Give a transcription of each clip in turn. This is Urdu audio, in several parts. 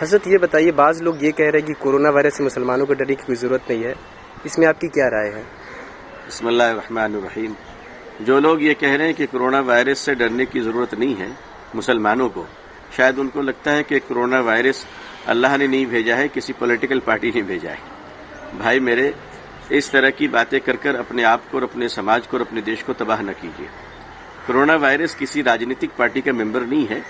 حضرت یہ بتائیے، بعض لوگ یہ کہہ رہے ہیں کہ کورونا وائرس سے مسلمانوں کو ڈرنے کی کوئی ضرورت نہیں ہے، اس میں آپ کی کیا رائے ہے؟ بسم اللہ الرحمن الرحیم۔ جو لوگ یہ کہہ رہے ہیں کہ کورونا وائرس سے ڈرنے کی ضرورت نہیں ہے مسلمانوں کو، شاید ان کو لگتا ہے کہ کورونا وائرس اللہ نے نہیں بھیجا ہے، کسی پولیٹیکل پارٹی نے بھیجا ہے۔ بھائی میرے، اس طرح کی باتیں کر اپنے آپ کو اور اپنے سماج کو اور اپنے دیش کو تباہ نہ کیجیے۔ کورونا وائرس کسی راجنیتک پارٹی کا ممبر نہیں ہے،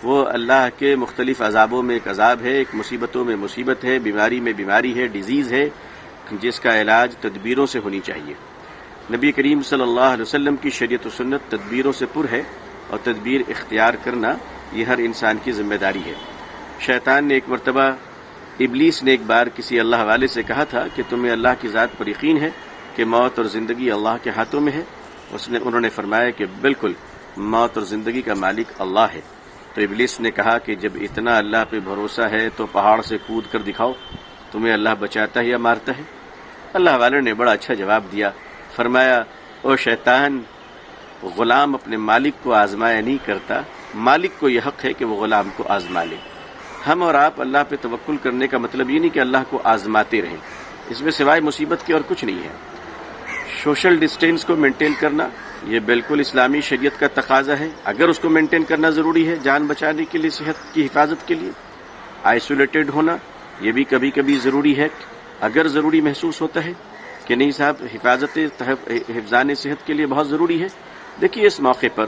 وہ اللہ کے مختلف عذابوں میں ایک عذاب ہے، ایک مصیبتوں میں مصیبت ہے، بیماری میں بیماری ہے، ڈیزیز ہے، جس کا علاج تدبیروں سے ہونی چاہیے۔ نبی کریم صلی اللہ علیہ وسلم کی شریعت و سنت تدبیروں سے پر ہے، اور تدبیر اختیار کرنا یہ ہر انسان کی ذمہ داری ہے۔ شیطان نے ایک مرتبہ، ابلیس نے ایک بار کسی اللہ والے سے کہا تھا کہ تمہیں اللہ کی ذات پر یقین ہے کہ موت اور زندگی اللہ کے ہاتھوں میں ہے؟ انہوں نے فرمایا کہ بالکل، موت اور زندگی کا مالک اللہ ہے۔ تو ابلیس نے کہا کہ جب اتنا اللہ پہ بھروسہ ہے تو پہاڑ سے کود کر دکھاؤ، تمہیں اللہ بچاتا ہے یا مارتا ہے؟ اللہ والے نے بڑا اچھا جواب دیا، فرمایا، او شیطان، غلام اپنے مالک کو آزمایا نہیں کرتا، مالک کو یہ حق ہے کہ وہ غلام کو آزما لے۔ ہم اور آپ اللہ پہ توکل کرنے کا مطلب یہ نہیں کہ اللہ کو آزماتے رہیں، اس میں سوائے مصیبت کے اور کچھ نہیں ہے۔ سوشل ڈسٹینس کو مینٹین کرنا یہ بالکل اسلامی شریعت کا تقاضا ہے، اگر اس کو مینٹین کرنا ضروری ہے جان بچانے کے لیے، صحت کی حفاظت کے لیے۔ آئسولیٹڈ ہونا یہ بھی کبھی کبھی ضروری ہے، اگر ضروری محسوس ہوتا ہے کہ نہیں صاحب حفظان صحت کے لیے بہت ضروری ہے۔ دیکھیے، اس موقع پر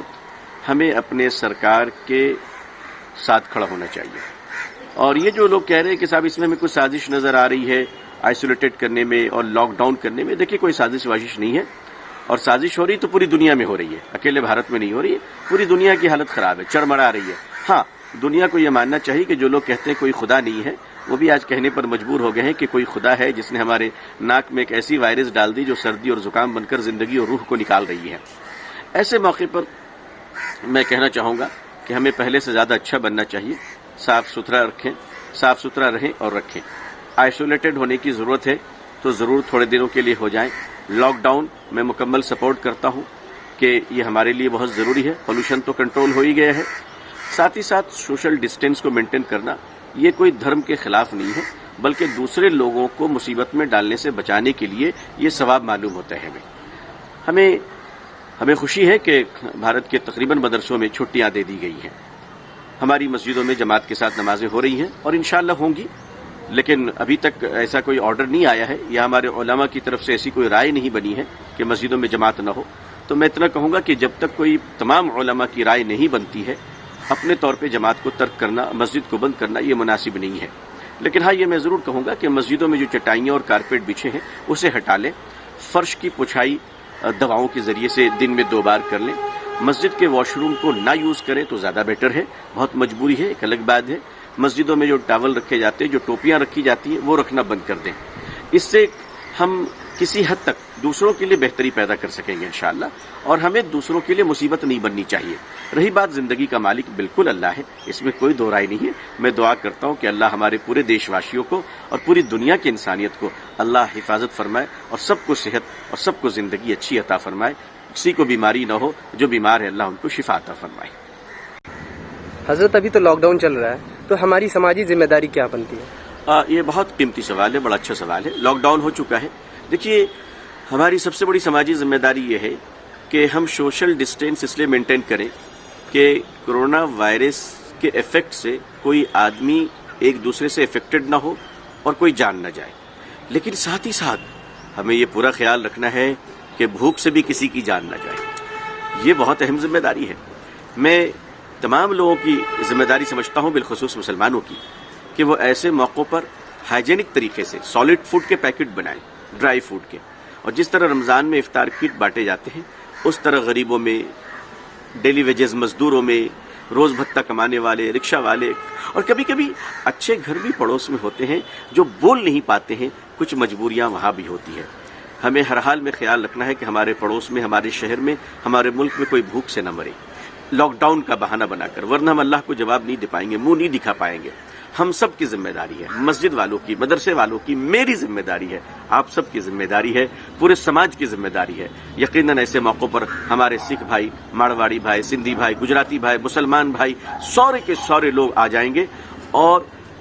ہمیں اپنے سرکار کے ساتھ کھڑا ہونا چاہیے، اور یہ جو لوگ کہہ رہے ہیں کہ صاحب اس میں ہمیں کچھ سازش نظر آ رہی ہے آئسولیٹڈ کرنے میں اور لاک ڈاؤن کرنے میں، دیکھیے کوئی سازش وازش نہیں ہے، اور سازش ہو رہی تو پوری دنیا میں ہو رہی ہے، اکیلے بھارت میں نہیں ہو رہی ہے، پوری دنیا کی حالت خراب ہے، چڑمڑا رہی ہے۔ ہاں، دنیا کو یہ ماننا چاہیے کہ جو لوگ کہتے ہیں کوئی خدا نہیں ہے، وہ بھی آج کہنے پر مجبور ہو گئے ہیں کہ کوئی خدا ہے جس نے ہمارے ناک میں ایک ایسی وائرس ڈال دی جو سردی اور زکام بن کر زندگی اور روح کو نکال رہی ہے۔ ایسے موقع پر میں کہنا چاہوں گا کہ ہمیں پہلے سے زیادہ اچھا بننا چاہیے، صاف ستھرا رہیں اور رکھیں۔ آئسولیٹڈ ہونے کی ضرورت ہے تو ضرور تھوڑے دنوں کے لیے ہو جائیں۔ لاک ڈاؤن میں مکمل سپورٹ کرتا ہوں کہ یہ ہمارے لیے بہت ضروری ہے، پولوشن تو کنٹرول ہو ہی گیا ہے، ساتھ ہی ساتھ سوشل ڈسٹینس کو مینٹین کرنا یہ کوئی دھرم کے خلاف نہیں ہے، بلکہ دوسرے لوگوں کو مصیبت میں ڈالنے سے بچانے کے لیے یہ ثواب معلوم ہوتا ہے۔ ہمیں خوشی ہے کہ بھارت کے تقریباً مدرسوں میں چھٹیاں دے دی گئی ہیں، ہماری مسجدوں میں جماعت کے ساتھ نمازیں ہو رہی ہیں اور انشاءاللہ ہوں گی، لیکن ابھی تک ایسا کوئی آرڈر نہیں آیا ہے یا ہمارے علماء کی طرف سے ایسی کوئی رائے نہیں بنی ہے کہ مسجدوں میں جماعت نہ ہو۔ تو میں اتنا کہوں گا کہ جب تک کوئی تمام علماء کی رائے نہیں بنتی ہے، اپنے طور پہ جماعت کو ترک کرنا، مسجد کو بند کرنا یہ مناسب نہیں ہے۔ لیکن ہاں، یہ میں ضرور کہوں گا کہ مسجدوں میں جو چٹائیاں اور کارپیٹ بچھے ہیں اسے ہٹا لیں، فرش کی پچھائی دواؤں کے ذریعے سے دن میں 2 بار کر لیں، مسجد کے واش روم کو نہ یوز کریں تو زیادہ بیٹر ہے، بہت مجبوری ہے ایک الگ بات ہے۔ مسجدوں میں جو ٹاول رکھے جاتے ہیں، جو ٹوپیاں رکھی جاتی ہیں، وہ رکھنا بند کر دیں، اس سے ہم کسی حد تک دوسروں کے لیے بہتری پیدا کر سکیں گے انشاءاللہ، اور ہمیں دوسروں کے لیے مصیبت نہیں بننی چاہیے۔ رہی بات زندگی کا مالک بالکل اللہ ہے، اس میں کوئی دو رائے نہیں ہے۔ میں دعا کرتا ہوں کہ اللہ ہمارے پورے دیش واسیوں کو اور پوری دنیا کی انسانیت کو اللہ حفاظت فرمائے، اور سب کو صحت اور سب کو زندگی اچھی عطا فرمائے، کسی کو بیماری نہ ہو، جو بیمار ہے اللہ ان کو شفا عطا فرمائے۔ حضرت، ابھی تو لاک ڈاؤن چل رہا ہے، تو ہماری سماجی ذمہ داری کیا بنتی ہے؟ یہ بہت قیمتی سوال ہے، بڑا اچھا سوال ہے۔ لاک ڈاؤن ہو چکا ہے، دیکھیے ہماری سب سے بڑی سماجی ذمہ داری یہ ہے کہ ہم سوشل ڈسٹینس اس لیے مینٹین کریں کہ کرونا وائرس کے ایفیکٹ سے کوئی آدمی ایک دوسرے سے افیکٹڈ نہ ہو اور کوئی جان نہ جائے، لیکن ساتھ ہی ساتھ ہمیں یہ پورا خیال رکھنا ہے کہ بھوک سے بھی کسی کی جان نہ جائے۔ یہ بہت اہم ذمہ داری ہے۔ میں تمام لوگوں کی ذمہ داری سمجھتا ہوں، بالخصوص مسلمانوں کی، کہ وہ ایسے موقعوں پر ہائیجینک طریقے سے سالڈ فوڈ کے پیکٹ بنائیں، ڈرائی فوڈ کے، اور جس طرح رمضان میں افطار کٹ بانٹے جاتے ہیں اس طرح غریبوں میں، ڈیلی ویجز مزدوروں میں، روز بھتہ کمانے والے، رکشہ والے، اور کبھی کبھی اچھے گھر بھی پڑوس میں ہوتے ہیں جو بول نہیں پاتے ہیں، کچھ مجبوریاں وہاں بھی ہوتی ہیں۔ ہمیں ہر حال میں خیال رکھنا ہے کہ ہمارے پڑوس میں، ہمارے شہر میں، ہمارے ملک میں کوئی بھوک سے نہ مرے، لاک ڈاؤن کا بہانہ بنا کر، ورنہ ہم اللہ کو جواب نہیں دے پائیں گے، منہ نہیں دکھا پائیں گے۔ ہم سب کی ذمہ داری ہے، مسجد والوں کی، مدرسے والوں کی، میری ذمہ داری ہے، آپ سب کی ذمہ داری ہے، پورے سماج کی ذمہ داری ہے۔ یقیناً ایسے موقعوں پر ہمارے سکھ بھائی، مارواڑی بھائی، سندھی بھائی، گجراتی بھائی، مسلمان بھائی، سارے کے سارے لوگ آ جائیں گے، اور